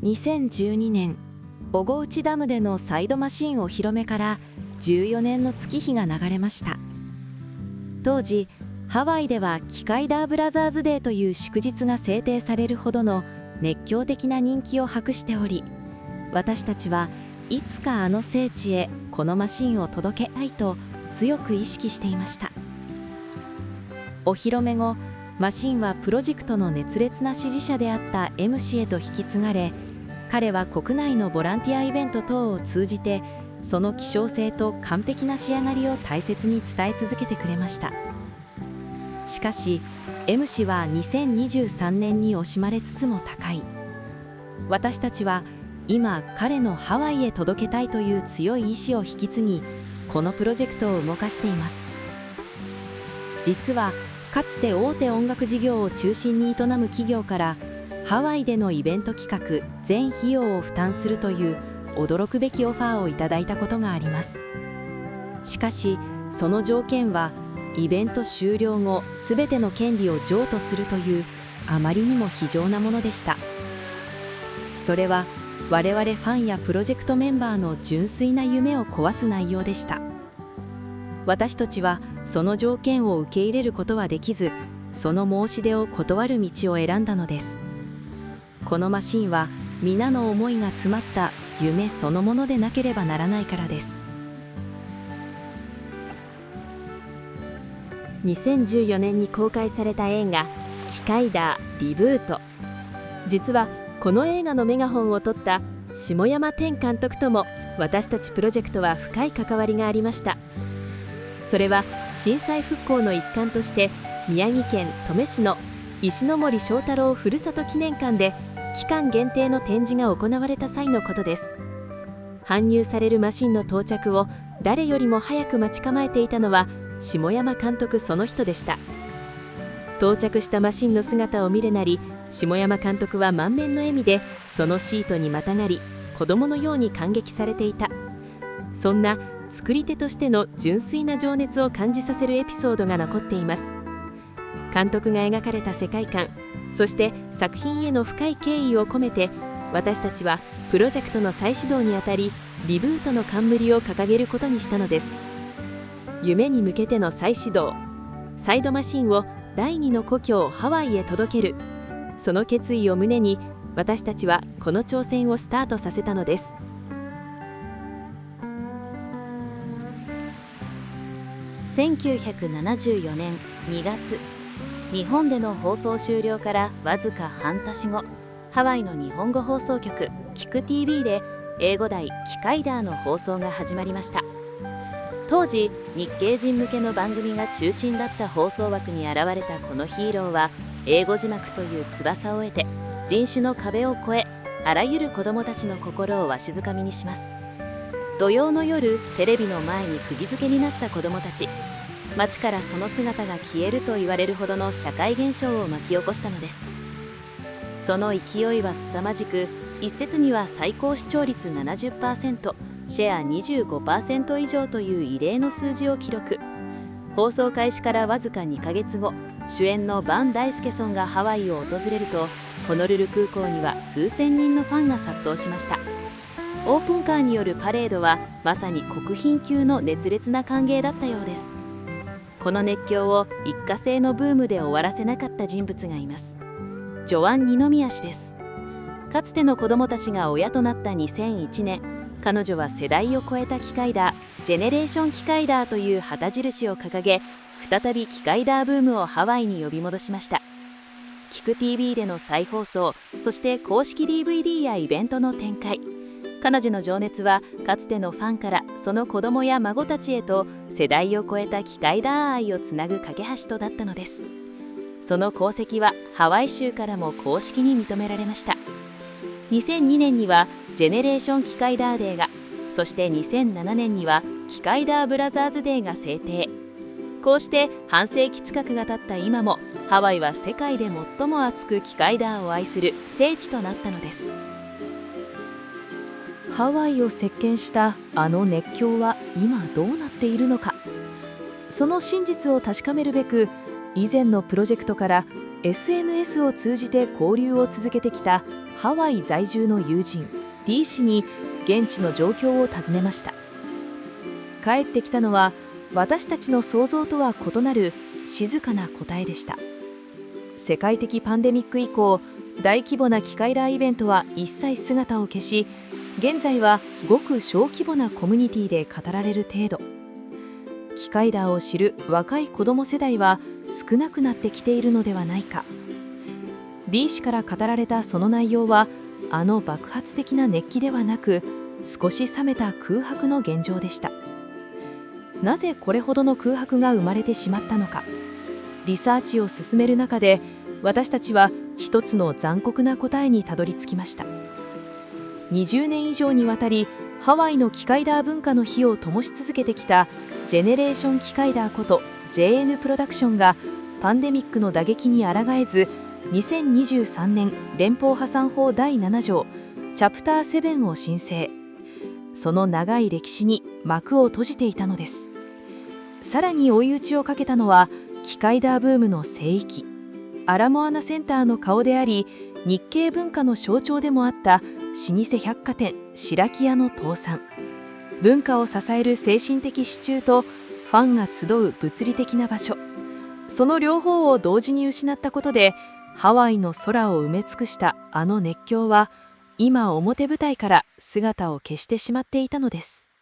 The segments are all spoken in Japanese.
2012年、小河内ダムでのサイドマシンお披露目から14年の月日が流れました。当時、ハワイではキカイダーブラザーズデーという祝日が制定されるほどの熱狂的な人気を博しており、私たちはいつかあの聖地へこのマシンを届けたいと強く意識していました。お披露目後、マシンはプロジェクトの熱烈な支持者であった M 氏へと引き継がれ、彼は国内のボランティアイベント等を通じてその希少性と完璧な仕上がりを大切に伝え続けてくれました。しかし M 氏は2023年に惜しまれつつも他界。私たちは今彼のハワイへ届けたいという強い意志を引き継ぎ、このプロジェクトを動かしています。実はかつて大手音楽事業を中心に営む企業からハワイでのイベント企画全費用を負担するという驚くべきオファーをいただいたことがあります。しかしその条件はイベント終了後すべての権利を譲渡するというあまりにも非情なものでした。それは我々ファンやプロジェクトメンバーの純粋な夢を壊す内容でした。私たちはその条件を受け入れることはできず、その申し出を断る道を選んだのです。このマシンは皆の思いが詰まった夢そのものでなければならないからです。2014年に公開された映画「キカイダーリブート」。実はこの映画のメガホンを取った下山天監督とも私たちプロジェクトは深い関わりがありました。それは震災復興の一環として宮城県登米市の石森章太郎ふるさと記念館で期間限定の展示が行われた際のことです。搬入されるマシンの到着を誰よりも早く待ち構えていたのは下山監督その人でした。到着したマシンの姿を見るなり、下山監督は満面の笑みでそのシートにまたがり、子供のように感激されていた。そんな作り手としての純粋な情熱を感じさせるエピソードが残っています。監督が描かれた世界観、そして作品への深い敬意を込めて、私たちはプロジェクトの再始動にあたりリブートの冠を掲げることにしたのです。夢に向けての再始動、サイドマシンを第2の故郷ハワイへ届ける、その決意を胸に私たちはこの挑戦をスタートさせたのです。1974年2月、日本での放送終了からわずか半年後、ハワイの日本語放送局キク TV で英語題キカイダーの放送が始まりました。当時日系人向けの番組が中心だった放送枠に現れたこのヒーローは、英語字幕という翼を得て人種の壁を越え、あらゆる子どもたちの心をわしづかみにします。土曜の夜、テレビの前に釘付けになった子どもたち、街からその姿が消えると言われるほどの社会現象を巻き起こしたのです。その勢いは凄まじく、一説には最高視聴率 70%、シェア 25% 以上という異例の数字を記録。放送開始からわずか2ヶ月後、主演のバン・ダイスケソンがハワイを訪れると、ホノルル空港には数千人のファンが殺到しました。オープンカーによるパレードはまさに国賓級の熱烈な歓迎だったようです。この熱狂を一過性のブームで終わらせなかった人物がいます。ジョアン・ニノミヤ氏です。かつての子どもたちが親となった2001年、彼女は世代を超えたキカイダー、ジェネレーションキカイダーという旗印を掲げ、再びキカイダーブームをハワイに呼び戻しました。キク TV での再放送、そして公式 DVD やイベントの展開。彼女の情熱はかつてのファンからその子供や孫たちへと世代を超えたキカイダー愛をつなぐ架け橋となったのです。その功績はハワイ州からも公式に認められました。2002年にはジェネレーションキカイダーデーが、そして2007年にはキカイダーブラザーズデーが制定。こうして半世紀近くが経った今も、ハワイは世界で最も熱くキカイダーを愛する聖地となったのです。ハワイを席巻したあの熱狂は今どうなっているのか。その真実を確かめるべく、以前のプロジェクトから SNS を通じて交流を続けてきたハワイ在住の友人 D 氏に現地の状況を尋ねました。返ってきたのは私たちの想像とは異なる静かな答えでした。世界的パンデミック以降、大規模な機械ラーイベントは一切姿を消し、現在はごく小規模なコミュニティで語られる程度。機械ラーを知る若い子ども世代は少なくなってきているのではないか。 D 氏から語られたその内容は、あの爆発的な熱気ではなく、少し冷めた空白の現状でした。なぜこれほどの空白が生まれてしまったのか。リサーチを進める中で、私たちは一つの残酷な答えにたどり着きました。20年以上にわたりハワイの機械ダー文化の火を灯し続けてきたジェネレーション機械ダーこと JN プロダクションがパンデミックの打撃に抗えず、2023年連邦破産法第7条チャプター7を申請。その長い歴史に幕を閉じていたのです。さらに追い打ちをかけたのは機械ダーブームの聖域、アラモアナセンターの顔であり、日系文化の象徴でもあった老舗百貨店白木屋の倒産。文化を支える精神的支柱とファンが集う物理的な場所、その両方を同時に失ったことで、ハワイの空を埋め尽くしたあの熱狂は今表舞台から姿を消してしまっていたのです。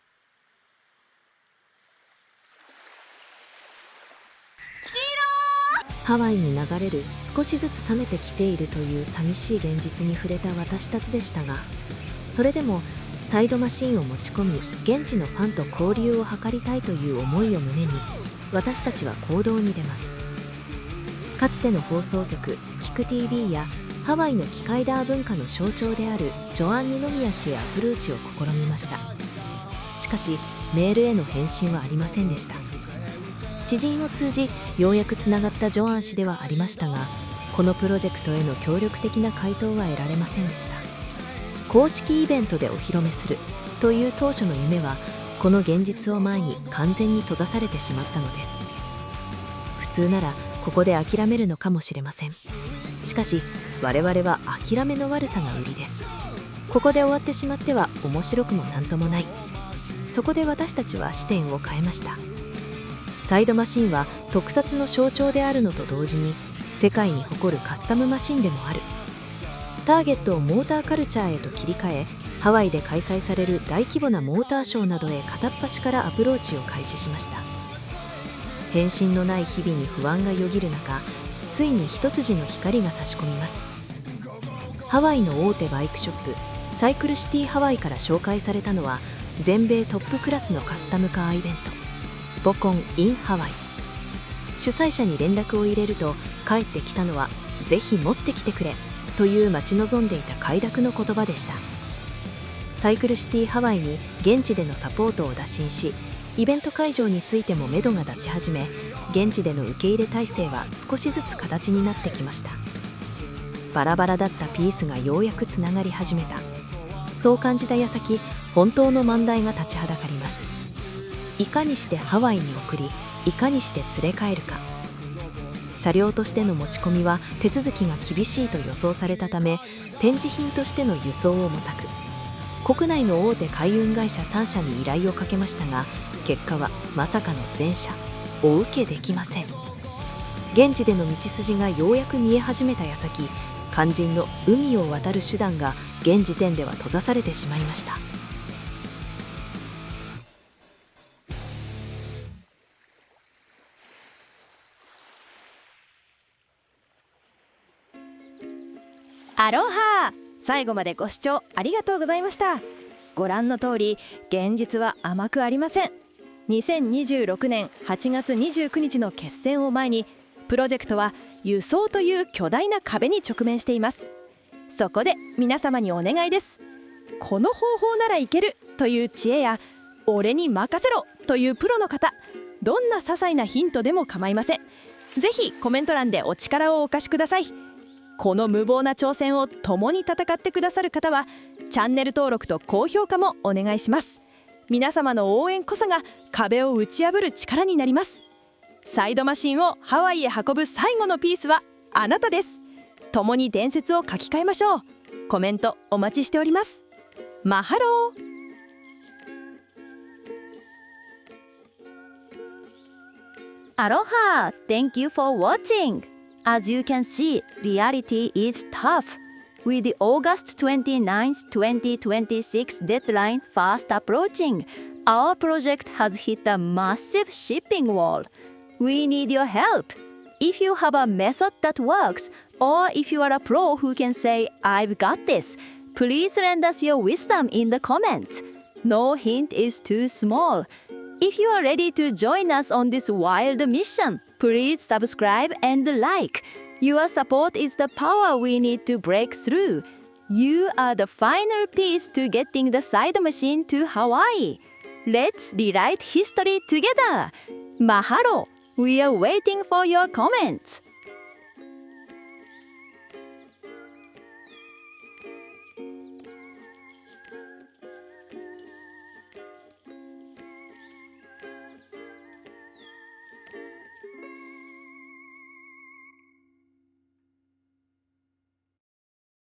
ハワイに流れる少しずつ冷めてきているという寂しい現実に触れた私たちでしたが、それでもサイドマシンを持ち込み、現地のファンと交流を図りたいという思いを胸に、私たちは行動に出ます。かつての放送局キク TV やハワイの機械ダー文化の象徴であるジョアン・ニノミヤ氏へアプローチを試みました。しかしメールへの返信はありませんでした。知人を通じようやくつながったジョアン氏ではありましたが、このプロジェクトへの協力的な回答は得られませんでした。公式イベントでお披露目するという当初の夢は、この現実を前に完全に閉ざされてしまったのです。普通ならここで諦めるのかもしれません。しかし我々は諦めの悪さが売りです。ここで終わってしまっては面白くもなんともない。そこで私たちは視点を変えました。サイドマシンは特撮の象徴であるのと同時に、世界に誇るカスタムマシンでもある。ターゲットをモーターカルチャーへと切り替え、ハワイで開催される大規模なモーターショーなどへ片っ端からアプローチを開始しました。返信のない日々に不安がよぎる中、ついに一筋の光が差し込みます。ハワイの大手バイクショップサイクルシティハワイから紹介されたのは、全米トップクラスのカスタムカーイベント、スポコン in ハワイ。主催者に連絡を入れると返ってきたのは、ぜひ持ってきてくれという待ち望んでいた快諾の言葉でした。サイクルシティハワイに現地でのサポートを打診し、イベント会場についても目処が立ち始め、現地での受け入れ体制は少しずつ形になってきました。バラバラだったピースがようやくつながり始めた。そう感じた矢先、本当の難題が立ちはだかります。いかにしてハワイに送り、いかにして連れ帰るか。車両としての持ち込みは手続きが厳しいと予想されたため、展示品としての輸送を模索。国内の大手海運会社3社に依頼をかけましたが、結果はまさかの全社お受けできません。現地での道筋がようやく見え始めた矢先、肝心の海を渡る手段が現時点では閉ざされてしまいました。アロハ、最後までご視聴ありがとうございました。ご覧の通り、現実は甘くありません。2026年8月29日の決戦を前に、プロジェクトは輸送という巨大な壁に直面しています。そこで皆様にお願いです。この方法ならいけるという知恵や、俺に任せろというプロの方、どんな些細なヒントでも構いません。ぜひコメント欄でお力をお貸しください。この無謀な挑戦を共に戦ってくださる方は、チャンネル登録と高評価もお願いします。皆様の応援こそが壁を打ち破る力になります。サイドマシンをハワイへ運ぶ最後のピースはあなたです。共に伝説を書き換えましょう。コメントお待ちしております。マハロー。Aloha! Thank you for watching! As you can see, reality is tough. With the August 29th, 2026 deadline fast approaching, our project has hit a massive shipping wall. We need your help. If you have a method that works, or if you are a pro who can say, I've got this, please lend us your wisdom in the comments. No hint is too small. If you are ready to join us on this wild mission, please subscribe and like. Your support is the power we need to break through. You are the final piece to getting the side machine to Hawaii. Let's rewrite history together. Mahalo! We are waiting for your comments.